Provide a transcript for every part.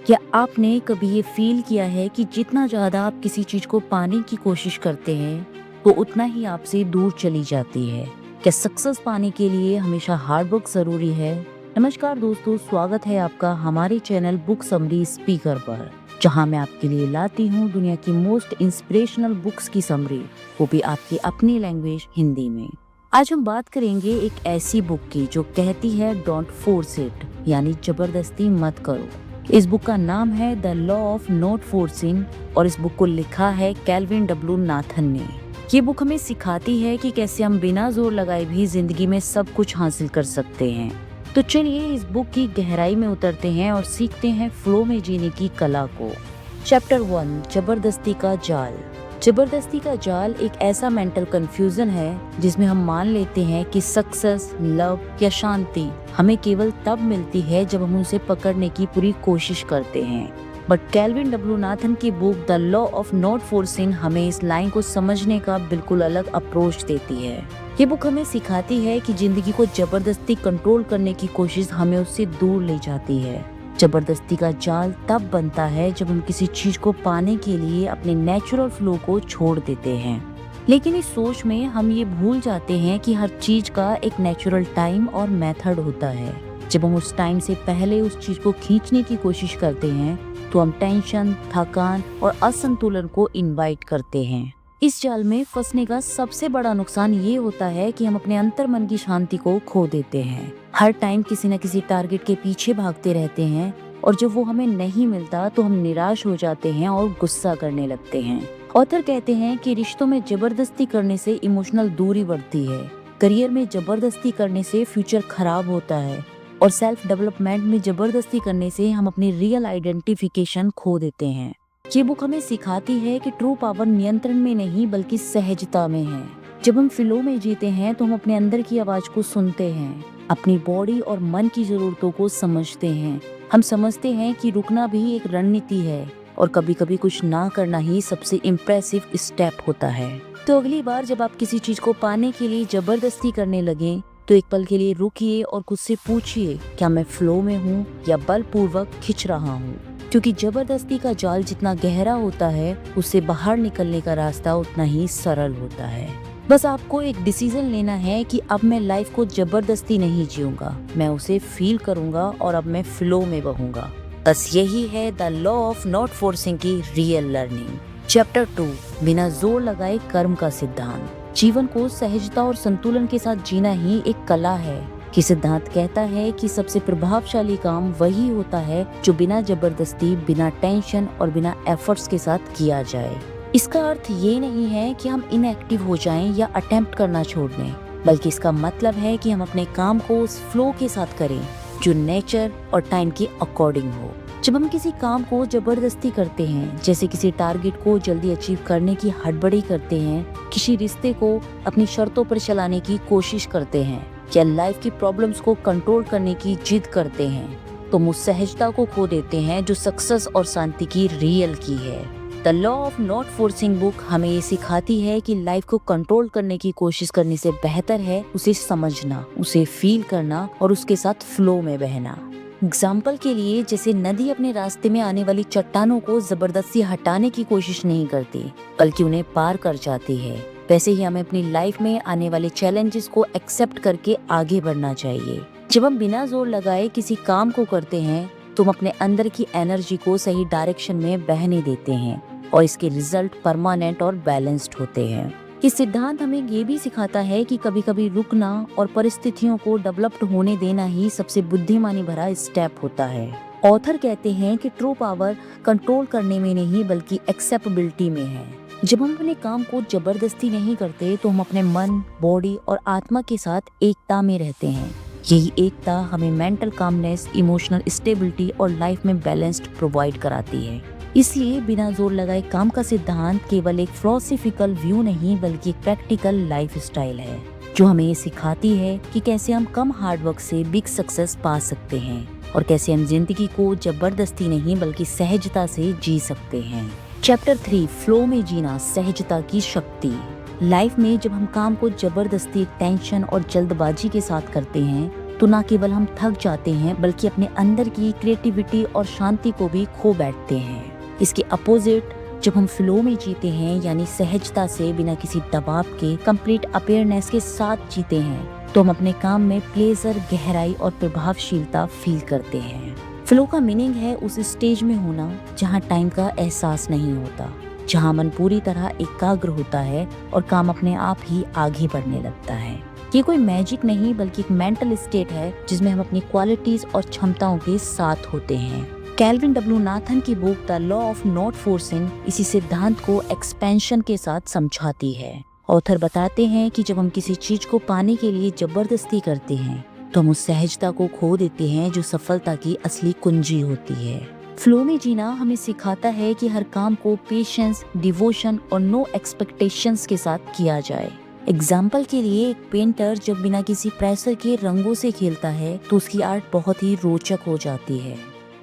क्या आपने कभी ये फील किया है कि जितना ज़्यादा आप किसी चीज़ को पाने की कोशिश करते हैं, वो उतना ही आपसे दूर चली जाती है? क्या सक्सेस पाने के लिए हमेशा हार्ड वर्क ज़रूरी है? नमस्कार दोस्तों, स्वागत है आपका हमारे चैनल बुक समरी स्पीकर पर, जहां मैं आपके लिए लाती हूं दुनिया की मोस्ट इंस्पिरेशनल बुक्स की समरी, वो भी आपकी अपनी लैंग्वेज हिंदी में। आज हम बात करेंगे एक ऐसी बुक की जो कहती है डोंट फोर्स इट, यानी जबरदस्ती मत करो। इस बुक का नाम है the law of not forcing और इस बुक को लिखा है कैल्विन डब्ल्यू नाथन ने। ये बुक हमें सिखाती है कि कैसे हम बिना जोर लगाए भी जिंदगी में सब कुछ हासिल कर सकते हैं। तो चलिए इस बुक की गहराई में उतरते हैं और सीखते हैं फ्लो में जीने की कला को। चैप्टर 1, जबरदस्ती का जाल। जबरदस्ती का जाल एक ऐसा मेंटल कंफ्यूजन है जिसमें हम मान लेते हैं कि सक्सेस, लव या शांति हमें केवल तब मिलती है जब हम उसे पकड़ने की पूरी कोशिश करते हैं। बट कैल्विन डब्ल्यू नाथन की book the law of not forcing हमें इस लाइन को समझने का बिल्कुल अलग अप्रोच देती है। ये बुक हमें सिखाती है कि जिंदगी को जबरदस्ती कंट्रोल करने की कोशिश हमें उससे दूर ले जाती है। जबरदस्ती का जाल तब बनता है जब हम किसी चीज को पाने के लिए अपने नेचुरल फ्लो को छोड़ देते हैं। लेकिन इस सोच में हम ये भूल जाते हैं कि हर चीज का एक नेचुरल टाइम और मेथड होता है। जब हम उस टाइम से पहले उस चीज को खींचने की कोशिश करते हैं तो हम टेंशन, थकान और असंतुलन को इनवाइट करते हैं। इस जाल में फंसने का सबसे बड़ा नुकसान ये होता है कि हम अपने अंतर मन की शांति को खो देते हैं। हर टाइम किसी न किसी टारगेट के पीछे भागते रहते हैं और जब वो हमें नहीं मिलता तो हम निराश हो जाते हैं और गुस्सा करने लगते हैं। ऑथर कहते हैं कि रिश्तों में जबरदस्ती करने से इमोशनल दूरी बढ़ती है, करियर में जबरदस्ती करने से फ्यूचर खराब होता है और सेल्फ डेवलपमेंट में जबरदस्ती करने से हम अपनी रियल आइडेंटिफिकेशन खो देते हैं। ये बुक हमें सिखाती है कि ट्रू पावर नियंत्रण में नहीं बल्कि सहजता में है। जब हम फ्लो में जीते हैं तो हम अपने अंदर की आवाज को सुनते हैं, अपनी बॉडी और मन की जरूरतों को समझते हैं। हम समझते हैं कि रुकना भी एक रणनीति है और कभी कभी कुछ ना करना ही सबसे इम्प्रेसिव स्टेप होता है। तो अगली बार जब आप किसी चीज को पाने के लिए जबरदस्ती करने लगे तो एक पल के लिए रुकिए और खुद से पूछिए, क्या मैं फ्लो में हूँ या बलपूर्वक खिंच रहा हूँ? क्योंकि जबरदस्ती का जाल जितना गहरा होता है उससे बाहर निकलने का रास्ता उतना ही सरल होता है। बस आपको एक डिसीजन लेना है कि अब मैं लाइफ को जबरदस्ती नहीं जीऊंगा, मैं उसे फील करूंगा और अब मैं फ्लो में बहूंगा। बस यही है the law of not forcing की रियल लर्निंग। चैप्टर 2, बिना जोर लगाए कर्म का सिद्धांत। जीवन को सहजता और संतुलन के साथ जीना ही एक कला है। कि सिद्धांत कहता है कि सबसे प्रभावशाली काम वही होता है जो बिना जबरदस्ती, बिना टेंशन और बिना एफर्ट्स के साथ किया जाए। इसका अर्थ ये नहीं है कि हम इनएक्टिव हो जाएं या अटेम्प्ट करना छोड़ दें, बल्कि इसका मतलब है कि हम अपने काम को उस फ्लो के साथ करें जो नेचर और टाइम के अकॉर्डिंग हो। जब हम किसी काम को जबरदस्ती करते हैं, जैसे किसी टारगेट को जल्दी अचीव करने की हड़बड़ी करते हैं, किसी रिश्ते को अपनी शर्तों पर चलाने की कोशिश करते हैं या लाइफ की प्रॉब्लम्स को कंट्रोल करने की जिद करते हैं, तो हम उस सहजता को खो देते हैं जो सक्सेस और शांति की रियल की है। The law of not forcing book हमें ये सिखाती है कि लाइफ को कंट्रोल करने की कोशिश करने से बेहतर है उसे समझना, उसे फील करना और उसके साथ फ्लो में बहना। एग्जाम्पल के लिए, जैसे नदी अपने रास्ते में आने वाली चट्टानों को जबरदस्ती हटाने की कोशिश नहीं करती बल्कि उन्हें पार कर जाती है, वैसे ही हमें अपनी लाइफ में आने वाले चैलेंजेस को एक्सेप्ट करके आगे बढ़ना चाहिए। जब हम बिना जोर लगाए किसी काम को करते हैं तो हम अपने अंदर की एनर्जी को सही डायरेक्शन में बहने देते हैं और इसके रिजल्ट परमानेंट और बैलेंस्ड होते हैं। ये सिद्धांत हमें ये भी सिखाता है कि कभी कभी रुकना और परिस्थितियों को डेवलप्ड होने देना ही सबसे बुद्धिमानी भरा स्टेप होता है। ऑथर कहते हैं कि ट्रू पावर कंट्रोल करने में नहीं बल्कि एक्सेप्टेबिलिटी में है। जब हम अपने काम को जबरदस्ती नहीं करते तो हम अपने मन, बॉडी और आत्मा के साथ एकता में रहते हैं। यही एकता हमें मेंटल कामनेस, इमोशनल स्टेबिलिटी और लाइफ में बैलेंस्ड प्रोवाइड कराती है। इसलिए बिना जोर लगाए काम का सिद्धांत केवल एक फिलोसॉफिकल व्यू नहीं बल्कि एक प्रैक्टिकल लाइफ स्टाइल है जो हमें ये सिखाती है कि कैसे हम कम हार्डवर्क से बिग सक्सेस पा सकते हैं और कैसे हम जिंदगी को जबरदस्ती नहीं बल्कि सहजता से जी सकते हैं। चैप्टर 3, फ्लो में जीना, सहजता की शक्ति। लाइफ में जब हम काम को जबरदस्ती, टेंशन और जल्दबाजी के साथ करते हैं तो ना केवल हम थक जाते हैं बल्कि अपने अंदर की क्रिएटिविटी और शांति को भी खो बैठते हैं। इसके अपोजिट जब हम फ्लो में जीते हैं यानी सहजता से बिना किसी दबाव के कंप्लीट अवेयरनेस के साथ जीते हैं तो हम अपने काम में प्लेजर, गहराई और प्रभावशीलता फील करते हैं। फ्लो का मीनिंग है उस स्टेज में होना जहाँ टाइम का एहसास नहीं होता, जहाँ मन पूरी तरह एकाग्र होता है और काम अपने आप ही आगे बढ़ने लगता है। ये कोई मैजिक नहीं बल्कि एक मेंटल स्टेट है जिसमें हम अपनी क्वालिटीज और क्षमताओं के साथ होते हैं। कैल्विन डब्ल्यू नाथन की book the law of not forcing इसी सिद्धांत को एक्सपेंशन के साथ समझाती है। ऑथर बताते हैं कि जब हम किसी चीज को पाने के लिए जबरदस्ती करते हैं तो हम उस सहजता को खो देते हैं जो सफलता की असली कुंजी होती है। फ्लो में जीना हमें सिखाता है कि हर काम को पेशेंस, डिवोशन और नो एक्सपेक्टेशंस के साथ किया जाए। एग्जाम्पल के लिए एक पेंटर जब बिना किसी प्रेशर के रंगों से खेलता है तो उसकी आर्ट बहुत ही रोचक हो जाती है।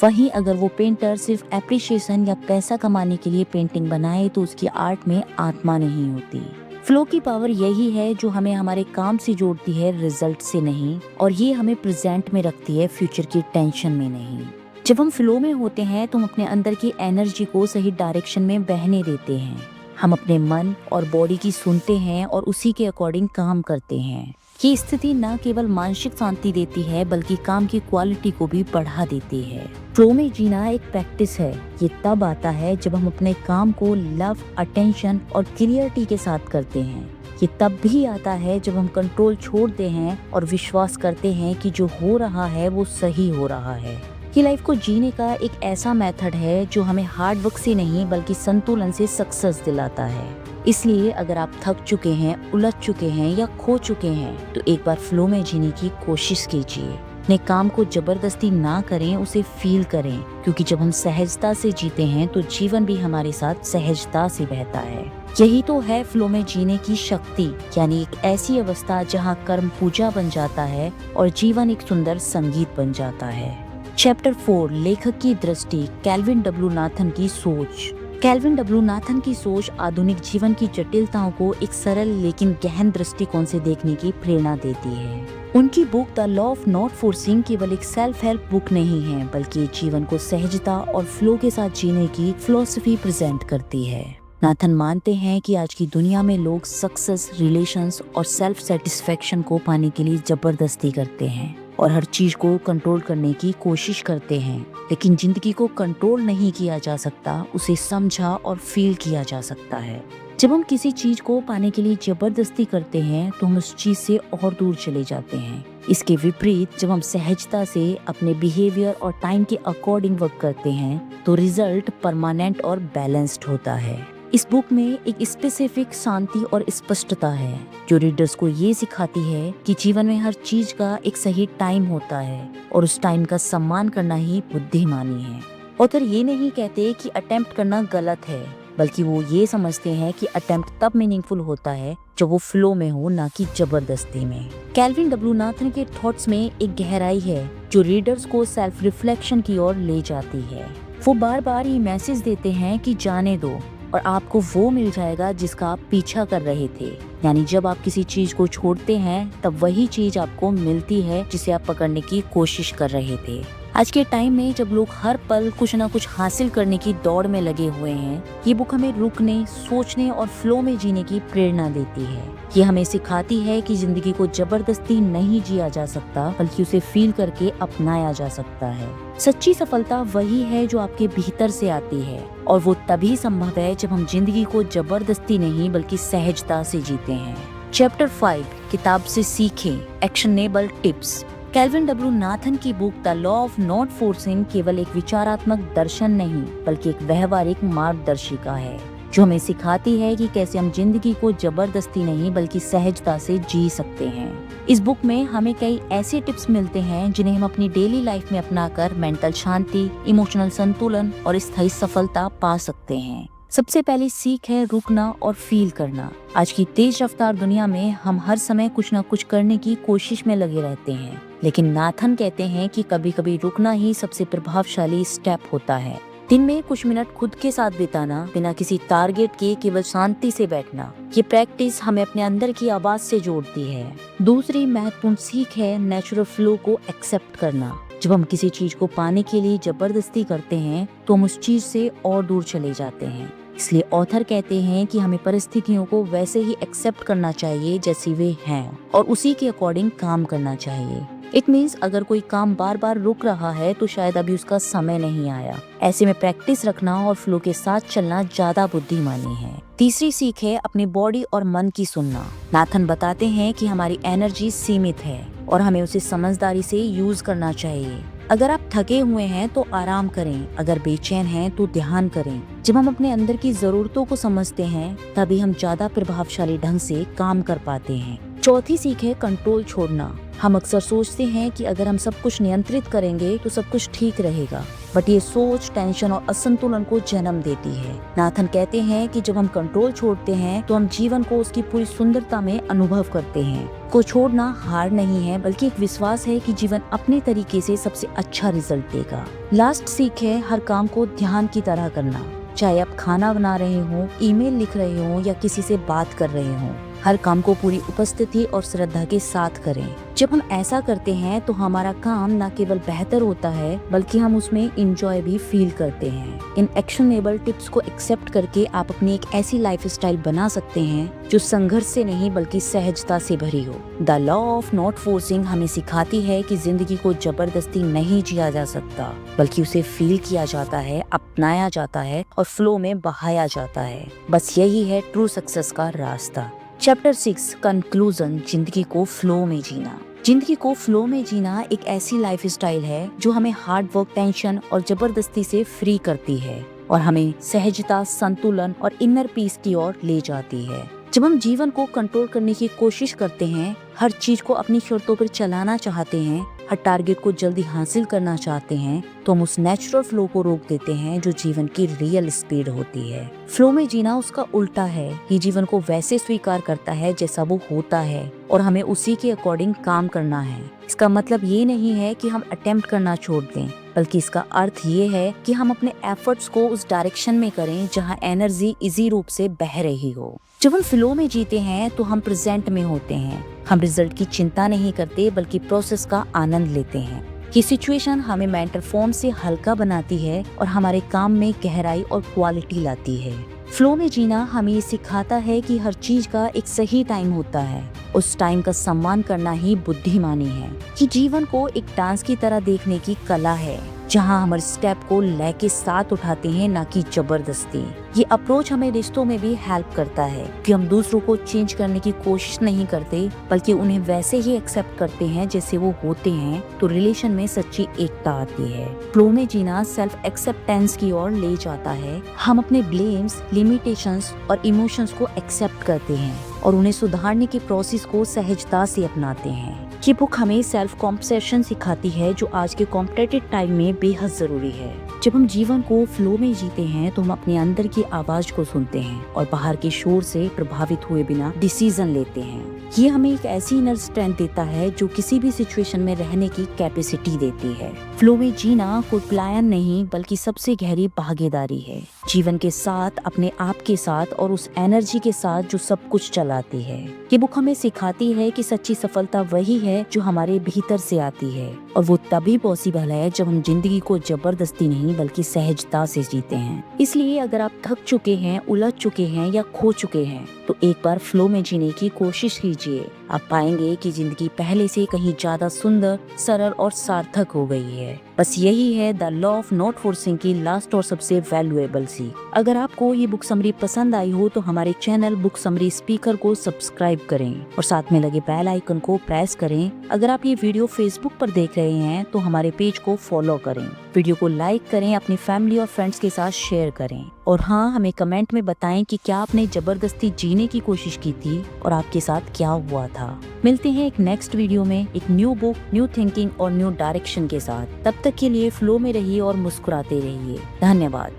वहीं अगर वो पेंटर सिर्फ एप्रिशिएशन या पैसा कमाने के लिए पेंटिंग बनाए तो उसकी आर्ट में आत्मा नहीं होती। फ्लो की पावर यही है जो हमें हमारे काम से जोड़ती है, रिजल्ट से नहीं, और ये हमें प्रेजेंट में रखती है, फ्यूचर की टेंशन में नहीं। जब हम फ्लो में होते हैं तो हम अपने अंदर की एनर्जी को सही डायरेक्शन में बहने देते हैं। हम अपने मन और बॉडी की सुनते हैं और उसी के अकॉर्डिंग काम करते हैं। ये स्थिति न केवल मानसिक शांति देती है बल्कि काम की क्वालिटी को भी बढ़ा देती है। फ्लो में जीना एक प्रैक्टिस है। ये तब आता है जब हम अपने काम को लव, अटेंशन और क्लियरिटी के साथ करते हैं। ये तब भी आता है जब हम कंट्रोल छोड़ते हैं और विश्वास करते हैं कि जो हो रहा है वो सही हो रहा है। ये लाइफ को जीने का एक ऐसा मेथड है जो हमें हार्ड वर्क से नहीं बल्कि संतुलन से सक्सेस दिलाता है। इसलिए अगर आप थक चुके हैं, उलझ चुके हैं या खो चुके हैं तो एक बार फ्लो में जीने की कोशिश कीजिए। अपने काम को जबरदस्ती ना करें, उसे फील करें, क्योंकि जब हम सहजता से जीते हैं तो जीवन भी हमारे साथ सहजता से बहता है। यही तो है फ्लो में जीने की शक्ति, यानी एक ऐसी अवस्था जहाँ कर्म पूजा बन जाता है और जीवन एक सुंदर संगीत बन जाता है। चैप्टर 4 लेखक की दृष्टि, कैल्विन डब्ल्यू नाथन की सोच। कैल्विन डब्ल्यू नाथन की सोच आधुनिक जीवन की जटिलताओं को एक सरल लेकिन गहन दृष्टिकोण से देखने की प्रेरणा देती है। उनकी book the law of not forcing केवल एक सेल्फ हेल्प बुक नहीं है बल्कि जीवन को सहजता और फ्लो के साथ जीने की फिलॉसफी प्रेजेंट करती है। नाथन मानते हैं कि आज की दुनिया में लोग सक्सेस, रिलेशंस और सेल्फ सेटिस्फेक्शन को पाने के लिए जबरदस्ती करते हैं और हर चीज को कंट्रोल करने की कोशिश करते हैं, लेकिन जिंदगी को कंट्रोल नहीं किया जा सकता, उसे समझा और फील किया जा सकता है। जब हम किसी चीज को पाने के लिए जबरदस्ती करते हैं तो हम उस चीज से और दूर चले जाते हैं। इसके विपरीत जब हम सहजता से अपने बिहेवियर और टाइम के अकॉर्डिंग वर्क करते हैं तो रिजल्ट परमानेंट और बैलेंस्ड होता है। इस बुक में एक स्पेसिफिक शांति और स्पष्टता है जो रीडर्स को ये सिखाती है कि जीवन में हर चीज का एक सही टाइम होता है और उस टाइम का सम्मान करना ही बुद्धिमानी है। ऑथर ये नहीं कहते कि अटेम्प्ट करना गलत है, बल्कि वो ये समझते हैं कि अटेम्प्ट तब मीनिंगफुल होता है जब वो फ्लो में हो, ना कि जबरदस्ती में। कैल्विन डब्ल्यू नाथन के थॉट्स में एक गहराई है जो रीडर्स को सेल्फ रिफ्लेक्शन की ओर ले जाती है। वो बार बार ये मैसेज देते हैं कि जाने दो और आपको वो मिल जाएगा जिसका आप पीछा कर रहे थे। यानी जब आप किसी चीज को छोड़ते हैं तब वही चीज आपको मिलती है जिसे आप पकड़ने की कोशिश कर रहे थे। आज के टाइम में जब लोग हर पल कुछ ना कुछ हासिल करने की दौड़ में लगे हुए हैं, ये बुक हमें रुकने, सोचने और फ्लो में जीने की प्रेरणा देती है। ये हमें सिखाती है कि जिंदगी को जबरदस्ती नहीं जिया जा सकता बल्कि उसे फील करके अपनाया जा सकता है। सच्ची सफलता वही है जो आपके भीतर से आती है और वो तभी संभव है जब हम जिंदगी को जबरदस्ती नहीं बल्कि सहजता से जीते हैं। चैप्टर 5 किताब से सीखें, actionable tips. Calvin W Nathan की book the law of not forcing केवल एक विचारात्मक दर्शन नहीं बल्कि एक व्यवहारिक मार्गदर्शिका है जो हमें सिखाती है कि कैसे हम जिंदगी को जबरदस्ती नहीं बल्कि सहजता से जी सकते हैं। इस बुक में हमें कई ऐसे टिप्स मिलते हैं जिन्हें हम अपनी डेली लाइफ में अपनाकर मेंटल शांति, इमोशनल संतुलन और स्थायी सफलता पा सकते हैं। सबसे पहली सीख है रुकना और फील करना। आज की तेज रफ्तार दुनिया में हम हर समय कुछ न कुछ करने की कोशिश में लगे रहते हैं, लेकिन नाथन कहते हैं कि कभी कभी रुकना ही सबसे प्रभावशाली स्टेप होता है। दिन में कुछ मिनट खुद के साथ बिताना, बिना किसी टारगेट के केवल शांति से बैठना, ये प्रैक्टिस हमें अपने अंदर की आवाज से जोड़ती है। दूसरी महत्वपूर्ण सीख है नेचुरल फ्लो को एक्सेप्ट करना। जब हम किसी चीज को पाने के लिए जबरदस्ती करते हैं तो हम उस चीज से और दूर चले जाते हैं। इसलिए ऑथर कहते हैं कि हमें परिस्थितियों को वैसे ही एक्सेप्ट करना चाहिए जैसी वे हैं और उसी के अकॉर्डिंग काम करना चाहिए। इट मीन्स अगर कोई काम बार बार रुक रहा है तो शायद अभी उसका समय नहीं आया। ऐसे में प्रैक्टिस रखना और फ्लो के साथ चलना ज्यादा बुद्धिमानी है। तीसरी सीख है अपनी बॉडी और मन की सुनना। नाथन बताते हैं कि हमारी एनर्जी सीमित है और हमें उसे समझदारी से यूज करना चाहिए। अगर आप थके हुए हैं तो आराम करें, अगर बेचैन हैं तो ध्यान करें। जब हम अपने अंदर की जरूरतों को समझते हैं तभी हम ज्यादा प्रभावशाली ढंग से काम कर पाते हैं। चौथी सीख है कंट्रोल छोड़ना। हम अक्सर सोचते हैं कि अगर हम सब कुछ नियंत्रित करेंगे तो सब कुछ ठीक रहेगा, बट ये सोच टेंशन और असंतुलन को जन्म देती है। नाथन कहते हैं कि जब हम कंट्रोल छोड़ते हैं तो हम जीवन को उसकी पूरी सुंदरता में अनुभव करते हैं। को छोड़ना हार नहीं है बल्कि एक विश्वास है कि जीवन अपने तरीके से सबसे अच्छा रिजल्ट देगा। लास्ट सीख है हर काम को ध्यान की तरह करना। चाहे आप खाना बना रहे हो, ईमेल लिख रहे हो या किसी से बात कर रहे हो, हर काम को पूरी उपस्थिति और श्रद्धा के साथ करें। जब हम ऐसा करते हैं तो हमारा काम न केवल बेहतर होता है बल्कि हम उसमें इंजॉय भी फील करते हैं। इन एक्शनेबल टिप्स को एक्सेप्ट करके आप अपनी एक ऐसी लाइफस्टाइल बना सकते हैं जो संघर्ष से नहीं बल्कि सहजता से भरी हो। The law of not forcing हमें सिखाती है कि जिंदगी को जबरदस्ती नहीं जिया जा सकता बल्कि उसे फील किया जाता है, अपनाया जाता है और फ्लो में बहाया जाता है। बस यही है ट्रू सक्सेस का रास्ता। चैप्टर 6 कंक्लूजन, जिंदगी को फ्लो में जीना। जिंदगी को फ्लो में जीना एक ऐसी लाइफस्टाइल है जो हमें हार्ड वर्क, टेंशन और जबरदस्ती से फ्री करती है और हमें सहजता, संतुलन और इनर पीस की ओर ले जाती है। जब हम जीवन को कंट्रोल करने की कोशिश करते हैं, हर चीज को अपनी शर्तों पर चलाना चाहते हैं, हर टारगेट को जल्दी हासिल करना चाहते हैं, तो हम उस नेचुरल फ्लो को रोक देते हैं जो जीवन की रियल स्पीड होती है। फ्लो में जीना उसका उल्टा है। ये जीवन को वैसे स्वीकार करता है जैसा वो होता है और हमें उसी के अकॉर्डिंग काम करना है। इसका मतलब ये नहीं है कि हम अटेम्प्ट करना छोड़ दें, बल्कि इसका अर्थ ये है कि हम अपने एफर्ट्स को उस डायरेक्शन में करें जहां एनर्जी इजी रूप से बह रही हो। जब हम फ्लो में जीते हैं तो हम प्रेजेंट में होते हैं। हम रिजल्ट की चिंता नहीं करते बल्कि प्रोसेस का आनंद लेते हैं। ये सिचुएशन हमें मेंटल फॉर्म से हल्का बनाती है और हमारे काम में गहराई और क्वालिटी लाती है। फ्लो में जीना हमें ये सिखाता है कि हर चीज का एक सही टाइम होता है। उस टाइम का सम्मान करना ही बुद्धिमानी है। कि जीवन को एक डांस की तरह देखने की कला है जहां हमारे स्टेप को लय के साथ उठाते हैं, ना कि जबरदस्ती। ये अप्रोच हमें रिश्तों में भी हेल्प करता है कि हम दूसरों को चेंज करने की कोशिश नहीं करते बल्कि उन्हें वैसे ही एक्सेप्ट करते हैं जैसे वो होते हैं, तो रिलेशन में सच्ची एकता आती है। फ्लो में जीना सेल्फ एक्सेप्टेंस की ओर ले जाता है। हम अपने ब्लेम्स, लिमिटेशंस और इमोशंस को एक्सेप्ट करते हैं और उन्हें सुधारने के प्रोसेस को सहजता से अपनाते हैं। ये बुक हमें सेल्फ कॉम्पैशन सिखाती है जो आज के कॉम्पिटिटिव टाइम में बेहद जरूरी है। जब हम जीवन को फ्लो में जीते हैं तो हम अपने अंदर की आवाज को सुनते हैं और बाहर के शोर से प्रभावित हुए बिना डिसीजन लेते हैं। ये हमें एक ऐसी इनर स्ट्रेंथ देता है जो किसी भी सिचुएशन में रहने की कैपेसिटी देती है। फ्लो में जीना कोई प्लान नहीं बल्कि सबसे गहरी भागीदारी है, जीवन के साथ, अपने आप के साथ और उस एनर्जी के साथ जो सब कुछ चलाती है। ये बुक हमें सिखाती है कि सच्ची सफलता वही है जो हमारे भीतर से आती है और वो तभी पॉसिबल है जब हम जिंदगी को जबरदस्ती नहीं बल्कि सहजता से जीते हैं। इसलिए अगर आप थक चुके हैं, उलझ चुके हैं या खो चुके हैं तो एक बार फ्लो में जीने की कोशिश कीजिए। आप पाएंगे कि जिंदगी पहले से कहीं ज्यादा सुंदर, सरल और सार्थक हो गई है। बस यही है the law of not forcing की लास्ट और सबसे वैल्यूएबल सीख। अगर आपको ये बुक समरी पसंद आई हो तो हमारे चैनल बुक समरी स्पीकर को सब्सक्राइब करें और साथ में लगे बेल आइकन को प्रेस करें। अगर आप ये वीडियो फेसबुक पर देख रहे हैं तो हमारे पेज को फॉलो करें, वीडियो को लाइक करें, अपनी फैमिली और फ्रेंड्स के साथ शेयर करें और हाँ, हमें कमेंट में बताएं कि क्या आपने जबरदस्ती जीने की कोशिश की थी और आपके साथ क्या हुआ था। मिलते हैं एक नेक्स्ट वीडियो में एक न्यू बुक, न्यू थिंकिंग और न्यू डायरेक्शन के साथ। तब तक के लिए फ्लो में रहिए और मुस्कुराते रहिए। धन्यवाद।